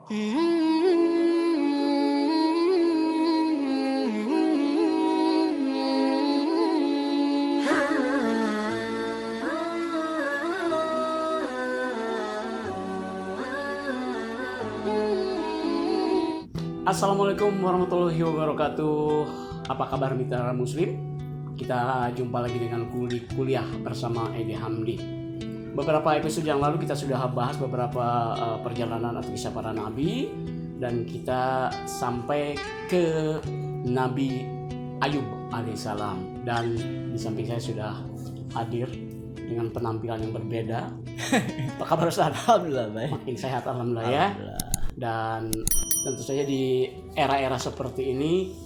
Assalamualaikum warahmatullahi wabarakatuh. Apa kabar mitra muslim? Kita jumpa lagi dengan kuliah bersama Edi Hamdi. Beberapa episode yang lalu kita sudah bahas beberapa perjalanan atau kisah para nabi, dan kita sampai ke Nabi Ayub alaihissalam. Dan di samping saya sudah hadir dengan penampilan yang berbeda. Apa kabar Ustaz? Alhamdulillah baik. Makin sehat alhamdulillah ya. Dan tentu saja di era-era seperti ini,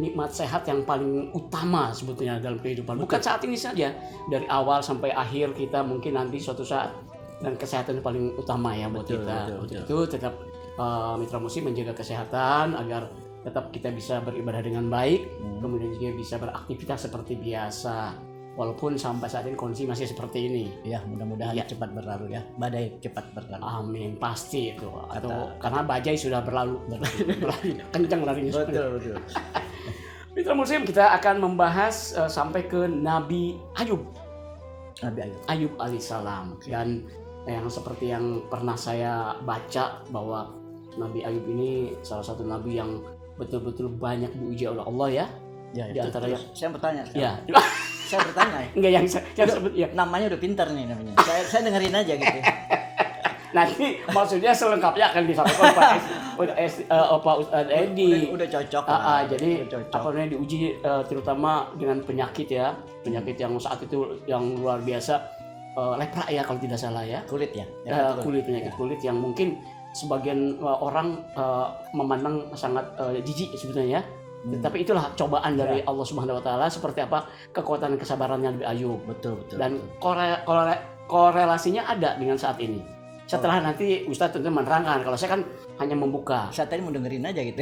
nikmat sehat yang paling utama sebetulnya dalam kehidupan. Bukan saat ini saja, dari awal sampai akhir kita mungkin nanti suatu saat, dan kesehatan itu paling utama ya buat kita. Betul. Itu tetap mitra muslim menjaga kesehatan agar tetap kita bisa beribadah dengan baik, kemudian juga bisa beraktivitas seperti biasa. Walaupun sampai saat ini kondisi masih seperti ini. Ya, mudah-mudahan cepat berlalu ya. Badai cepat berlalu. Amin, pasti itu. Atau karena bajai sudah berlalu kencang larinya. Betul. Mitra muslim, kita akan membahas sampai ke Nabi Ayub. Ayub alaihissalam. Dan yang seperti yang pernah saya baca bahwa Nabi Ayub ini salah satu nabi yang betul-betul banyak diuji oleh Allah ya. Ya, di antaranya saya bertanya. Ya. Saya bertanya. Enggak yang sebut ya. Namanya udah pintar nih namanya. Saya dengerin aja gitu. Nanti maksudnya selengkapnya akan disampaikan Pak Ustadz Edi. Udah cocok. Jadi apa namanya diuji terutama dengan penyakit ya. Penyakit yang saat itu yang luar biasa, lepra ya kalau tidak salah ya. Kulit ya. Penyakit kulit yang mungkin sebagian orang memandang sangat jijik sebetulnya ya. Tapi itulah cobaan dari Allah Subhanahu wa taala, seperti apa kekuatan kesabarannya Nabi Ayub. Betul. Dan korelasinya ada dengan saat ini. Setelah nanti Ustadz tentu menerangkan, kalau saya kan hanya membuka. Saya tadi mau dengerin aja gitu.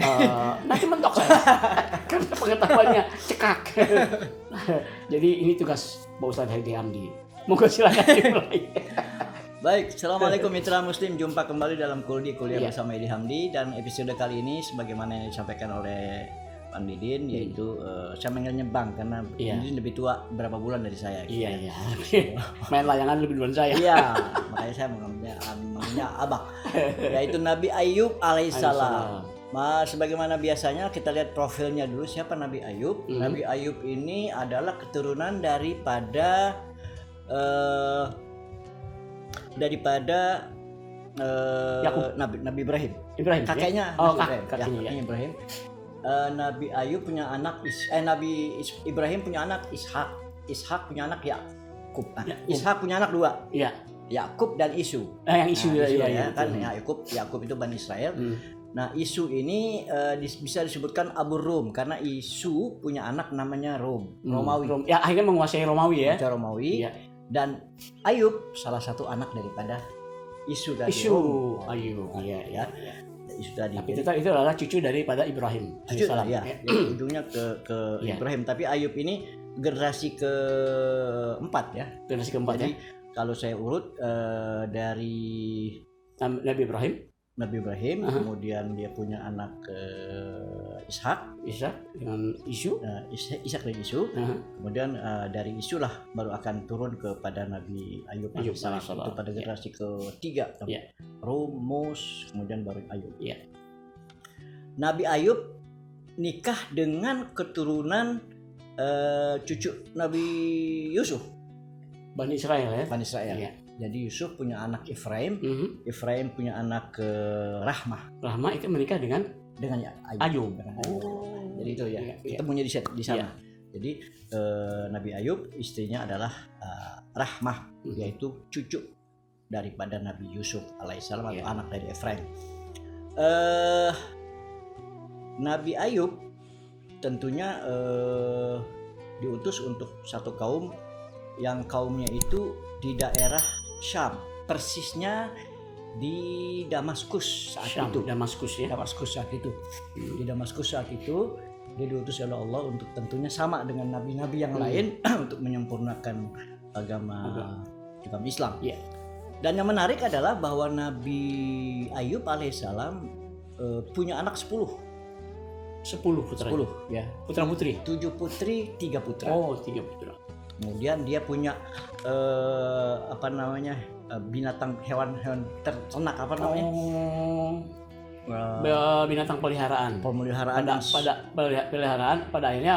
Nanti mentok saya. Karena pengetahuannya cekak. Jadi ini tugas Pak Ustadz Edi Hamdi. Monggo silakan dimulai. Baik, Assalamualaikum mitra muslim. Jumpa kembali dalam kuliah bersama Edi Hamdi. Dan episode kali ini sebagaimana yang disampaikan oleh Bang Didin, yaitu saya manggilnya Bang karena Didin lebih tua berapa bulan dari saya. Iya. Main layangan lebih duluan saya. Iya, makanya saya manggilnya Abang. Yaitu Nabi Ayub alaihissalam. Sebagaimana biasanya kita lihat profilnya dulu, siapa Nabi Ayub. Nabi Ayub ini adalah keturunan daripada Nabi Ibrahim. Kakeknya Ibrahim. Nabi Ayub punya anak Nabi Ibrahim punya anak Ishak punya anak Yakub. Ishak punya anak dua. Iya. Yakub dan Isu. Yang Isu ya kan Yakub itu Bani Israel. Nah, Isu ini bisa disebutkan Abu Rum karena Isu punya anak namanya Romawi. Ya, akhirnya menguasai Romawi ya. Romawi. Ya. Dan Ayub salah satu anak daripada Isu dari Ayub. Iya. Isu tadi. Tapi itu adalah cucu daripada Ibrahim. Ya. Ujungnya ke Ibrahim. Tapi Ayub ini generasi keempat ya. Generasi keempat. Jadi kalau saya urut dari Nabi Ibrahim, kemudian dia punya anak Ishak dengan Isu. Ishak dan Isu. Kemudian dari Isu lah baru akan turun kepada Nabi Ayub alaihissalam. Itu pada generasi ketiga. Rumus, kemudian baru Ayub. Nabi Ayub nikah dengan keturunan cucu Nabi Yusuf. Bani Israel ya. Ya. Jadi Yusuf punya anak Efraim. Efraim punya anak Rahmah. Rahmah itu menikah dengan Ayub. Jadi itu ya. Ketemunya di sana. Ya. Jadi Nabi Ayub istrinya adalah Rahmah, yaitu cucu daripada Nabi Yusuf alaihissalam atau anak dari Efraim. Nabi Ayub tentunya diutus untuk satu kaum yang kaumnya itu di daerah Syam, persisnya di Damaskus saat itu. Damaskus saat itu. Di Damaskus saat itu dia diutus oleh Allah untuk tentunya sama dengan nabi-nabi yang lain untuk menyempurnakan agama Islam. Dan yang menarik adalah bahwa Nabi Ayub alaihissalam punya anak 10 putra. 10 ya. Putra putri. 7 putri, 3 putra. Oh, 3 putra. Kemudian dia punya binatang hewan ternak Binatang peliharaan. Pemeliharaan Pada akhirnya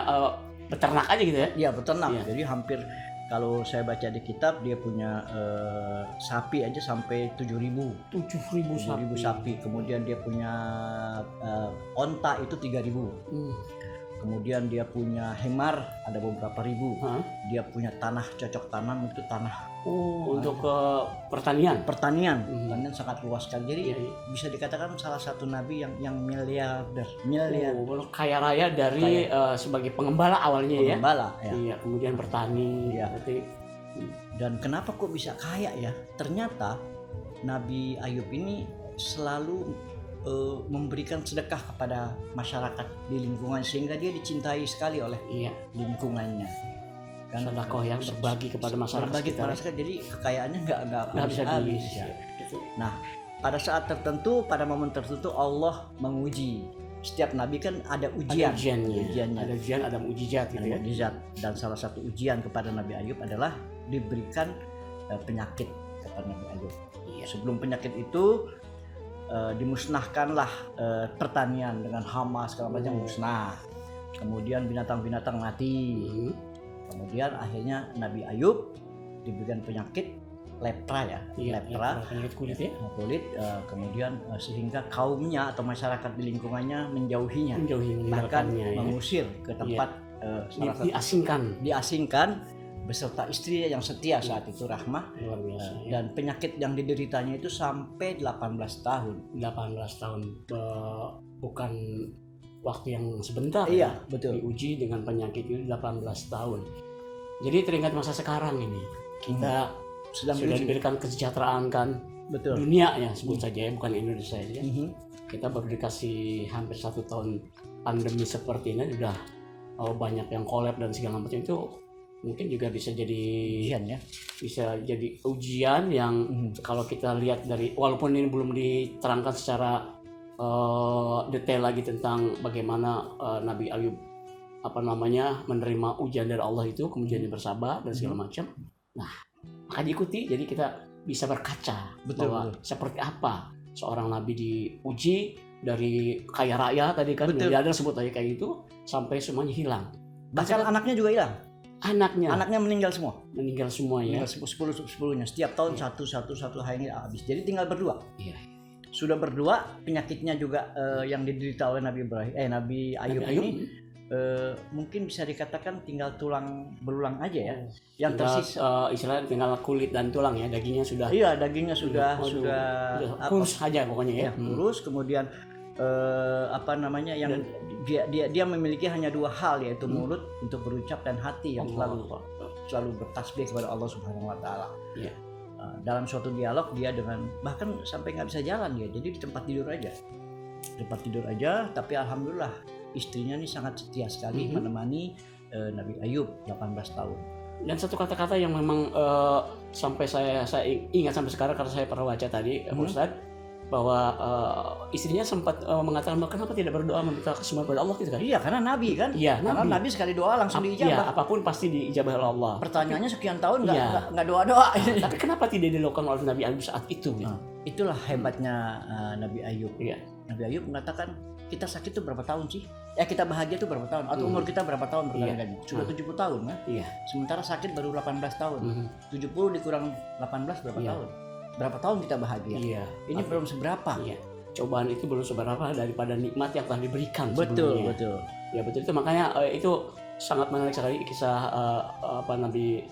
beternak aja gitu ya. Iya, beternak. Iya. Jadi hampir kalau saya baca di kitab dia punya sapi aja sampai 7.000 sapi. Kemudian dia punya onta itu 3.000. Kemudian dia punya hemar ada beberapa ribu. Dia punya tanah cocok tanam itu tanah untuk pertanian. Pertanian sangat luas sekali. Jadi bisa dikatakan salah satu nabi yang miliarder. Kaya raya dari sebagai pengembala awalnya ya. Iya, kemudian bertani. Iya. Dan kenapa kok bisa kaya ya? Ternyata Nabi Ayub ini selalu memberikan sedekah kepada masyarakat di lingkungan sehingga dia dicintai sekali oleh lingkungannya. Kan sedekah yang berbagi kepada masyarakat. Jadi kekayaannya nggak bisa habis. Ya. Nah, pada saat tertentu, pada momen tertentu Allah menguji. Setiap nabi kan ada ujiannya. Ada ujian, ada mukjizat gitu ya. Mukjizat. Dan salah satu ujian kepada Nabi Ayub adalah diberikan penyakit kepada Nabi Ayub. Sebelum penyakit itu dimusnahkanlah pertanian dengan hama segala macam musnah. Kemudian binatang-binatang mati. Kemudian akhirnya Nabi Ayub diberikan penyakit lepra penyakit kulit kemudian sehingga kaumnya atau masyarakat di lingkungannya menjauhinya bahkan mengusir ke tempat diasingkan beserta istri yang setia saat itu Rahmah. Luar biasa, dan penyakit yang dideritanya itu sampai 18 tahun. Bukan waktu yang sebentar. Iya, betul. Diuji dengan penyakit itu 18 tahun. Jadi teringat masa sekarang ini. Kita sudah diberikan kesejahteraan kan. Betul. Dunia ya sebut saja ya, bukan Indonesia ya. Kita baru dikasih hampir 1 tahun pandemi seperti ini sudah banyak yang collab dan segala macam itu. Mungkin juga bisa jadi ujian ya. Bisa jadi ujian yang kalau kita lihat dari, walaupun ini belum diterangkan secara detail lagi tentang bagaimana Nabi Ayub menerima ujian dari Allah itu, kemudian dia bersabar dan segala macam. Nah, maka diikuti, jadi kita bisa berkaca bahwa seperti apa seorang nabi diuji dari kaya raya tadi kan, miliarder sebut aja kayak gitu, sampai semuanya hilang. Bahkan anaknya juga hilang. Anaknya meninggal semua ya. 10-10-nya setiap tahun satu akhirnya habis. Jadi tinggal berdua. Iya. Sudah berdua, penyakitnya juga yang diderita oleh Nabi Ayub ini mungkin bisa dikatakan tinggal tulang belulang aja ya. Yang tersisa istilahnya tinggal kulit dan tulang ya, dagingnya sudah. Iya, dagingnya sudah kurus aja pokoknya ya. Kurus, kemudian yang dia memiliki hanya 2 hal, yaitu mulut untuk berucap dan hati yang selalu bertasbih kepada Allah Subhanahu wa taala. Iya. Dalam suatu dialog dia dengan bahkan sampai nggak bisa jalan dia, jadi di tempat tidur aja. Tapi alhamdulillah istrinya ini sangat setia sekali menemani Nabi Ayub 18 tahun. Dan satu kata-kata yang memang sampai saya ingat sampai sekarang karena saya pernah baca tadi, Ustaz, bahwa istrinya sempat mengatakan kenapa tidak berdoa meminta kesembuhan kepada Allah gitu kan? Iya, karena Nabi kan. Iya, karena Nabi sekali doa langsung diijabah. Iya, apapun pasti diijabah oleh Allah. Pertanyaannya sekian tahun nggak doa-doa. Tapi kenapa tidak dilakukan oleh Nabi Ayub saat itu? Gitu? Itulah hebatnya Nabi Ayub. Iya. Nabi Ayub mengatakan, kita sakit itu berapa tahun sih? Kita bahagia itu berapa tahun? Atau umur kita berapa tahun berganti-ganti? Sudah 70 tahun kan? Iya. Sementara sakit baru 18 tahun. 70 dikurang 18 berapa tahun? Berapa tahun kita bahagia? Iya. Ini belum seberapa. Iya. Cobaan itu belum seberapa daripada nikmat yang telah diberikan. Betul. Ya betul, itu makanya itu sangat menarik sekali kisah Nabi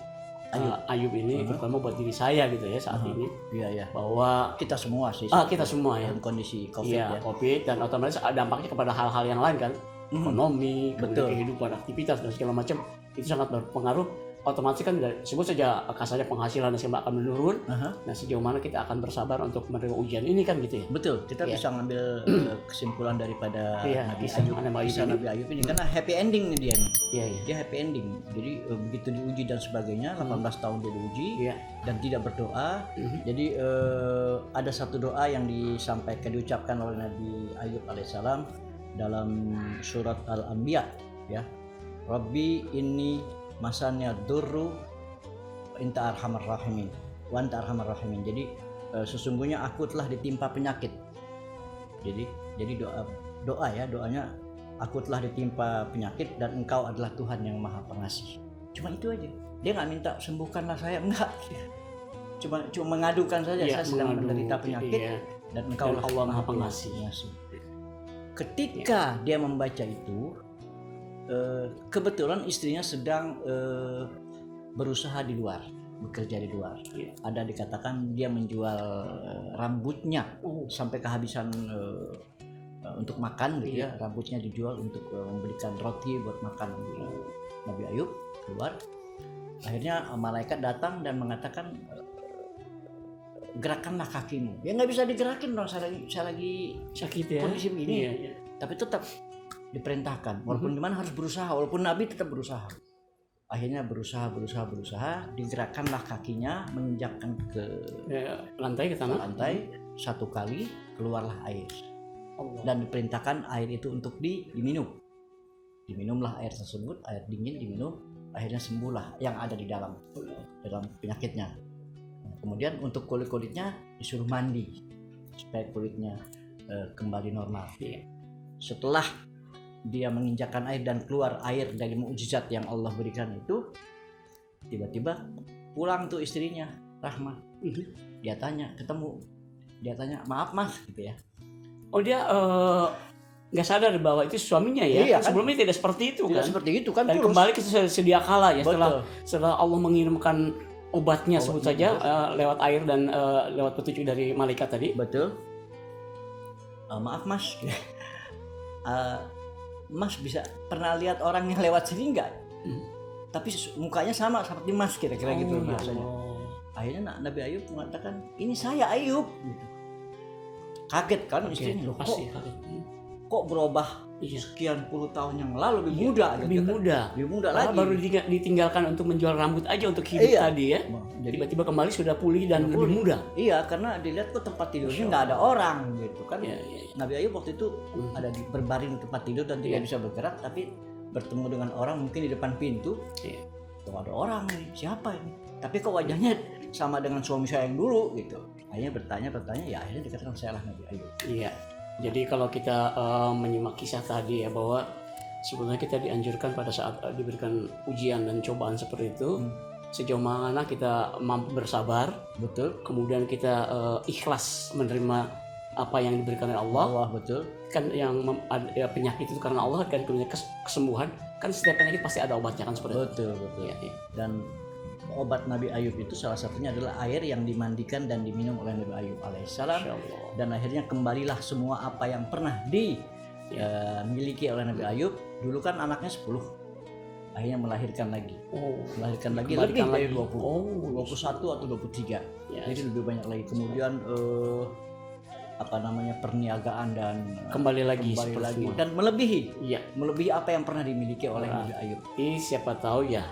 Ayub ini, terutama buat diri saya gitu ya saat ini. Iya. Bahwa kita semua sih. Kita semua ya. Dalam kondisi COVID ya. COVID, dan otomatis dampaknya kepada hal-hal yang lain kan. Ekonomi, kehidupan, aktivitas dan segala macam, itu sangat berpengaruh. otomatis kan sebut saja kasarnya penghasilan nasabah akan menurun. Nah, sejauh mana kita akan bersabar untuk menerima ujian ini kan gitu ya. Betul, kita bisa ngambil kesimpulan daripada kisah Nabi Ayub ini karena happy ending nih dia nih. Dia happy ending. Jadi begitu diuji dan sebagainya, 18 tahun dia diuji dan tidak berdoa. Jadi ada satu doa yang diucapkan oleh Nabi Ayub alaihissalam dalam surat Al-Anbiya ya. Rabbi inni masanya durru anta arhamar rahimin wa anta arhamar rahimin. Jadi sesungguhnya aku telah ditimpa penyakit. Jadi doanya aku telah ditimpa penyakit dan engkau adalah Tuhan yang Maha Pengasih. Cuma itu aja. Dia nggak minta sembuhkanlah saya, enggak. Cuma mengadukan saja saya sedang menderita penyakit dan engkau Allah Maha Pengasih. Ketika dia membaca itu, kebetulan istrinya sedang berusaha di luar, bekerja di luar. Ada dikatakan dia menjual rambutnya sampai kehabisan untuk makan gitu ya. Rambutnya dijual untuk memberikan roti buat makan. Nabi Ayub keluar. Akhirnya malaikat datang dan mengatakan, gerakanlah kakimu. Ya nggak bisa digerakin dong, saya lagi sakit ya, kondisi begini. Tapi tetap diperintahkan, walaupun gimana harus berusaha, walaupun Nabi tetap berusaha. Akhirnya berusaha, digerakkanlah kakinya, menginjakkan ke lantai, satu kali, keluarlah air. Dan diperintahkan air itu untuk diminum. Diminumlah air tersebut, air dingin diminum, akhirnya sembuhlah yang ada di dalam penyakitnya. Kemudian untuk kulit-kulitnya disuruh mandi supaya kulitnya kembali normal. Setelah dia menginjakkan air dan keluar air dari mukjizat yang Allah berikan itu, tiba-tiba pulang tuh istrinya Rahmah. Dia tanya, maaf mas gitu ya. Oh dia nggak sadar bahwa itu suaminya ya. Kan? Sebelumnya tidak seperti itu kan. Seperti itu kan. Dan kembali ke sedia kala ya. Setelah Allah mengirimkan obatnya sebut saja lewat air dan lewat petunjuk dari malaikat tadi. Betul. Maaf mas. Mas bisa pernah lihat orang yang lewat sini nggak? Tapi mukanya sama seperti mas, kira-kira gitu biasanya. Akhirnya Nabi Ayub mengatakan, ini saya Ayub. Gitu. Kaget kan istrinya, kok berubah sekian puluh tahun yang lalu lebih muda lagi. Baru ditinggalkan untuk menjual rambut aja untuk hidup tadi ya. Jadi tiba-tiba kembali sudah pulih dan lebih muda. Iya, karena dilihat kok tempat tidurnya nggak ada orang gitu kan. Nabi Ayub waktu itu ada berbaring di tempat tidur dan tidak bisa bergerak, tapi bertemu dengan orang mungkin di depan pintu. Tuh ada orang nih, siapa ini? Tapi kok wajahnya sama dengan suami saya yang dulu gitu. Akhirnya bertanya, ya akhirnya dikatakan saya lah Nabi Ayub. Iya. Jadi kalau kita menyimak kisah tadi ya, bahwa sebenarnya kita dianjurkan pada saat diberikan ujian dan cobaan seperti itu, sejauh mana kita mampu bersabar, betul. Kemudian kita ikhlas menerima apa yang diberikan oleh Allah. Betul. Kan yang penyakit itu karena Allah kan, kemudian kesembuhan kan setiap penyakit pasti ada obatnya kan seperti itu. Betul. Ya. Dan obat Nabi Ayub itu salah satunya adalah air yang dimandikan dan diminum oleh Nabi Ayub alaihissalam, dan akhirnya kembalilah semua apa yang pernah dimiliki oleh Nabi Ayub. Dulu kan anaknya 10, akhirnya melahirkan lagi lebih dari 20, 21 atau 23, jadi lebih banyak lagi. Kemudian perniagaan dan kembali lagi dan melebihi apa yang pernah dimiliki oleh Nabi Ayub. Ini siapa tahu ya,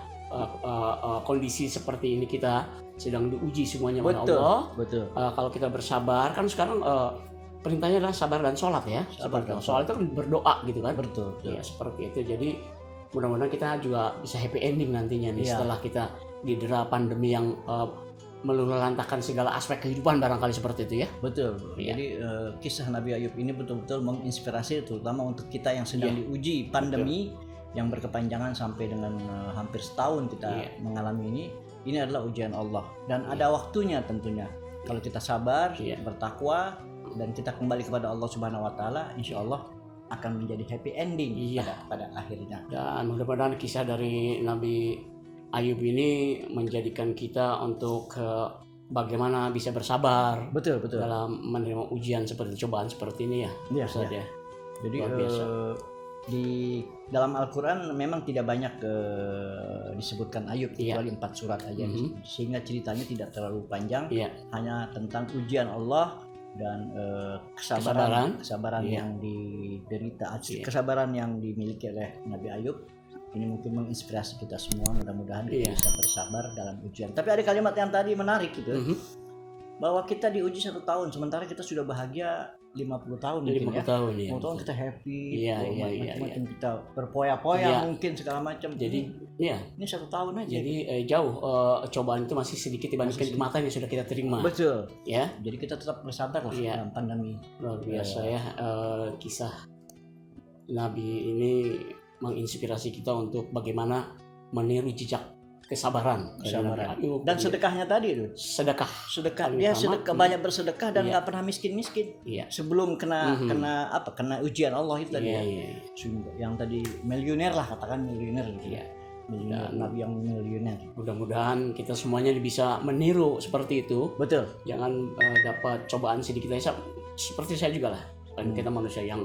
kondisi seperti ini kita sedang diuji semuanya oleh Allah. Betul. Kalau kita bersabar, kan sekarang perintahnya adalah sabar dan sholat ya. Soal itu kan berdoa gitu kan. Betul. Ya seperti itu. Jadi mudah-mudahan kita juga bisa happy ending nantinya nih setelah kita didera pandemi yang meluluhlantahkan segala aspek kehidupan, barangkali seperti itu ya. Betul. Jadi kisah Nabi Ayub ini betul-betul menginspirasi, terutama untuk kita yang sedang diuji pandemi yang berkepanjangan sampai dengan hampir setahun kita mengalami ini adalah ujian Allah dan ada waktunya tentunya. Kalau kita sabar, bertakwa dan kita kembali kepada Allah Subhanahu wa taala, insya Allah akan menjadi happy ending pada akhirnya. Dan mudah-mudahan kisah dari Nabi Ayub ini menjadikan kita untuk bagaimana bisa bersabar betul dalam menerima ujian seperti cobaan seperti ini ya. Jadi di dalam Al-Quran memang tidak banyak disebutkan Ayub, kecuali 4 surat aja, sehingga ceritanya tidak terlalu panjang, hanya tentang ujian Allah dan kesabaran yang diderita, kesabaran yang dimiliki oleh Nabi Ayub. Ini mungkin menginspirasi kita semua, mudah-mudahan kita bisa bersabar dalam ujian. Tapi ada kalimat yang tadi menarik gitu, bahwa kita diuji 1 tahun, sementara kita sudah bahagia 50 tahun. 50 tahun ya. 50 tahun kita happy, macam-macam kita berpoya-poya mungkin segala macam. Jadi ini 1 tahun aja. Jadi jauh cobaan itu masih sedikit dibandingkan kenikmatan yang sudah kita terima. Betul. Ya. Jadi kita tetap bersabar lah dalam pandemi. Luar biasa ya, kisah Nabi ini menginspirasi kita untuk bagaimana meniru jejak kesabaran. Dan sedekahnya tadi itu. Sedekah. Dia banyak bersedekah dan nggak pernah miskin-miskin. Sebelum kena ujian Allah itu tadi. Yang tadi miliuner lah, katakan miliuner gitu. Nabi yang miliuner. Mudah-mudahan kita semuanya bisa meniru seperti itu. Betul. Jangan dapat cobaan sedikit aja. Seperti saya juga lah. Kita manusia yang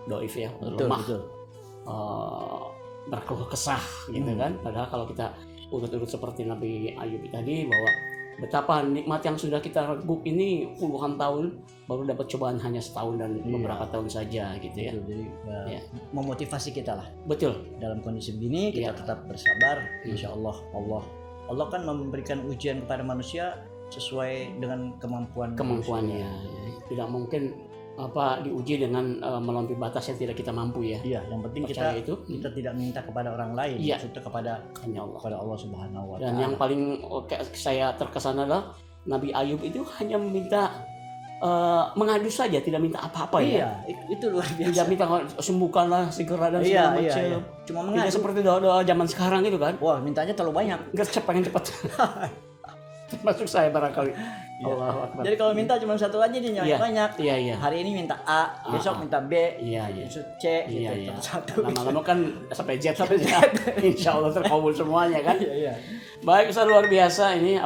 doif ya, lemah. Betul. Berkeluh kesah gitu kan. Padahal kalau kita urut-urut seperti Nabi Ayub tadi, bahwa betapa nikmat yang sudah kita reguk ini puluhan tahun, baru dapat cobaan hanya setahun dan beberapa tahun saja gitu ya. Jadi memotivasi kita lah. Betul. Dalam kondisi begini kita tetap bersabar. Insya Allah kan memberikan ujian kepada manusia sesuai dengan kemampuannya. Tidak mungkin diuji dengan melampaui batas yang tidak kita mampu ya. Iya, yang penting kita tidak minta kepada orang lain, maksudnya kepada Allah Subhanahu wa Ta'ala. Dan yang paling saya terkesan adalah Nabi Ayub itu hanya meminta mengadu saja, tidak minta apa-apa ya. Itu luar biasa. Tidak minta sembuhkanlah segera dan segala macam. Cuma mengadu. Tidak seperti doa-doa zaman sekarang itu kan. Wah, mintanya terlalu banyak. Enggak, pengen cepat. Termasuk saya barangkali. Allahu Akbar. Jadi kalau minta cuma satu aja dia banyak. Hari ini minta A, besok minta B, besok C, gitu. Satu. Lama-lama kan sampai Z. Insya Allah terkabul semuanya kan. Baik, Ustaz, luar biasa ini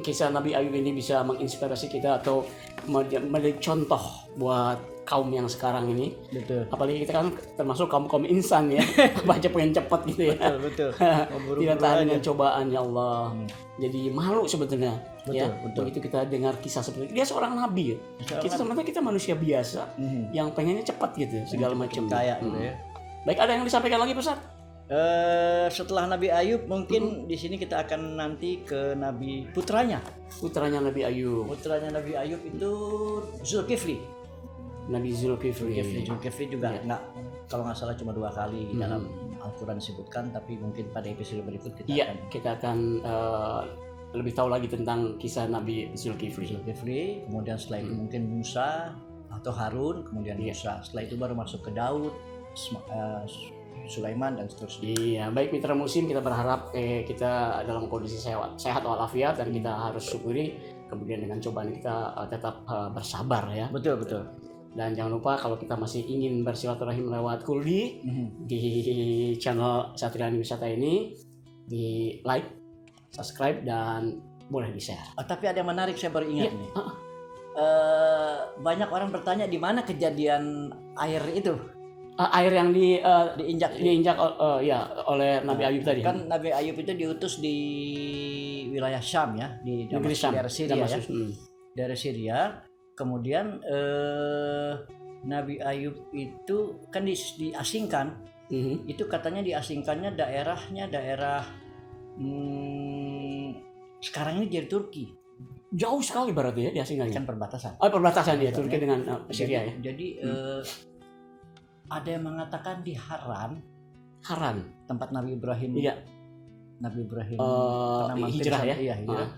kisah Nabi Ayub ini bisa menginspirasi kita atau menjadi contoh buat kaum yang sekarang ini. Betul. Apalagi kita kan termasuk kaum insan ya. Baca pengen cepat gitu ya. Betul. Tidak tahan dengan cobaan, ya Allah. Jadi malu sebetulnya. Betul. Itu kita dengar kisah seperti itu. Dia seorang nabi ya. Kita sebenarnya kita manusia biasa yang pengennya cepat gitu segala macam. Kayak gitu ya. Baik, ada yang disampaikan lagi, Ustaz? Setelah Nabi Ayub mungkin di sini kita akan nanti ke putranya Nabi Ayub. Putranya Nabi Ayub itu Zulkifli. Nabi Zulkifli juga kalau nggak salah cuma 2 kali dalam Al-Quran disebutkan, tapi mungkin pada episode berikut kita akan lebih tahu lagi tentang kisah Nabi Zulkifli. Kemudian setelah itu mungkin Musa atau Harun, kemudian Musa. Setelah itu baru masuk ke Daud, Sulaiman dan seterusnya. Iya, baik mitra musim, kita berharap kita dalam kondisi sehat walafiat dan kita harus syukuri. Kemudian dengan cobaan kita tetap bersabar ya. Betul. Dan jangan lupa kalau kita masih ingin bersilaturahim lewat Kuldi di channel Satria Wisata ini, di like, subscribe, dan boleh di-share. Tapi ada yang menarik, saya baru ingat nih. Banyak orang bertanya di mana kejadian air itu. Air yang diinjak oleh Nabi Ayub tadi. Kan Nabi Ayub itu diutus di wilayah Syam ya, di daerah Syria ya. Dari Syria. Kemudian Nabi Ayub itu kan diasingkan. Itu katanya diasingkannya daerah sekarang ini jadi Turki. Jauh sekali berarti ya diasingkannya. Kan perbatasan. Perbatasan ya Turki dengan Syria ya. Jadi ada yang mengatakan di Haran tempat Nabi Ibrahim. Iya. Nabi Ibrahim hijrah ya. Iya, hijrah.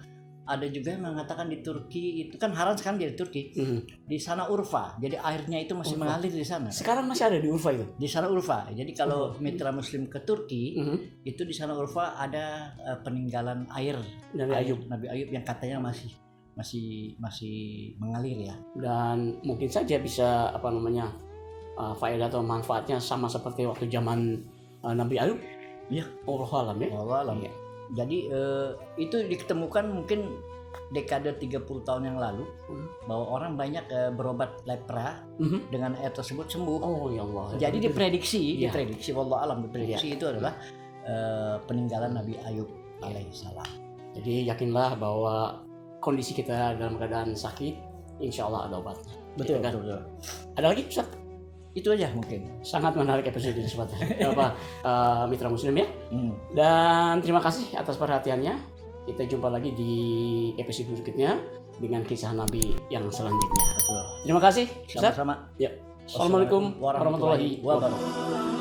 Ada juga yang mengatakan di Turki itu kan Haran sekarang jadi Turki. Di sana Urfa. Jadi airnya itu masih mengalir di sana. Sekarang masih ada di Urfa itu. Di sana Urfa. Jadi kalau mitra muslim ke Turki, itu di sana Urfa ada peninggalan air Nabi Ayub yang katanya masih mengalir ya. Dan mungkin saja bisa faedah atau manfaatnya sama seperti waktu zaman Nabi Ayub. Iya. Wallahu alam ya. Wallahu alam. Jadi itu diketemukan mungkin dekade 30 tahun yang lalu bahwa orang banyak berobat lepra dengan air tersebut sembuh. Oh ya Allah. Jadi diprediksi wallahu alam diprediksi itu adalah peninggalan Nabi Ayub alaihissalam. Jadi yakinlah bahwa kondisi kita dalam keadaan sakit, insya Allah ada obatnya. Betul, kan? betul. Ada lagi Ustaz? Itu aja mungkin. Sangat menarik episode ini sobat mitra muslim ya. Dan terima kasih atas perhatiannya. Kita jumpa lagi di episode berikutnya dengan kisah Nabi yang selanjutnya. Betul. Terima kasih Ustaz. Sama-sama. Ya. Assalamualaikum warahmatullahi wabarakatuh.